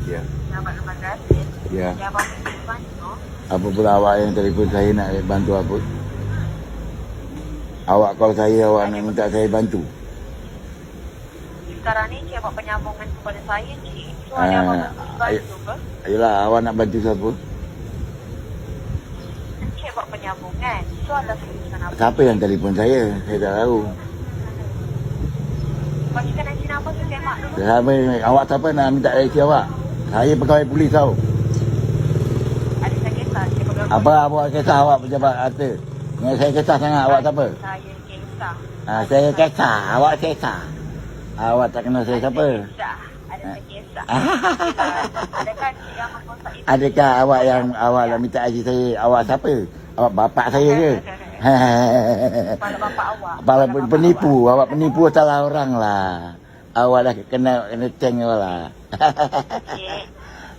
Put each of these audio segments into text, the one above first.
Ya. Selamat terima kasih. Ya. Yang abang boleh bantu. Apa pula awak yang telefon saya nak bantu apa? Awak call saya, awak nak minta saya bantu. Sekarang ni cik buat penyambungan kepada saya cik. So ada abang boleh bantu ke? Ayolah, awak nak bantu siapa? Cik buat penyambungan. So ada solution apa? Siapa yang telefon saya? Saya tak tahu. Bagikan IC nama tu semak dulu. Siapa, awak siapa nak minta IC awak? Saya pegawai polis tau. Ada saya kisah cik pegawai. Apa kisah awak pejabat harta? Yang saya kisah sangat, awak siapa? Saya kisah. Saya kisah, awak kisah. Awak tak kenal saya siapa? Kisah. Ada saya kisah. Adakah cik yang mengkontak itu? Adakah awak yang awak nak minta IC saya? Awak siapa? Awak bapak saya ke? Kepala bapak awak. Kepala penipu, awak penipu salah orang lah. Awak dah kena ceng awak lah. Cik.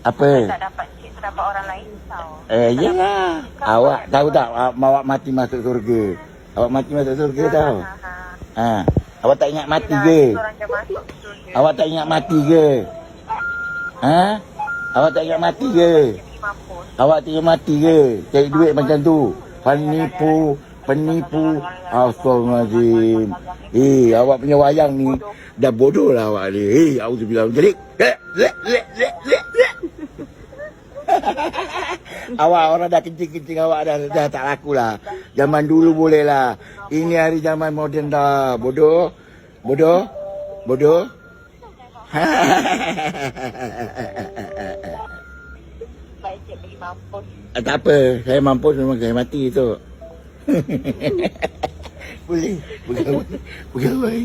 Apa? Tak dapat cik terdapat orang lain tau. Iyalah. Awak tahu tak awak mati masuk surga? Awak mati masuk surga tahu? Awak tak ingat mati ke? Awak tak ingat mati ke? Awak tak ingat mati ke? Awak tak ingat mati ke? Cari duit macam tu. Penipu. Astagfirullahaladzim. Awak punya wayang ni dah bodoh lah awak ni. Auzubillah. Jadi awak orang dah kencing-kencing, awak dah tak laku lah. Zaman dulu boleh lah. Ini hari zaman moden dah. Bodoh. Baik cik pergi mampus. Tak apa, saya mampus memang saya mati tu. Boleh. Pegawai.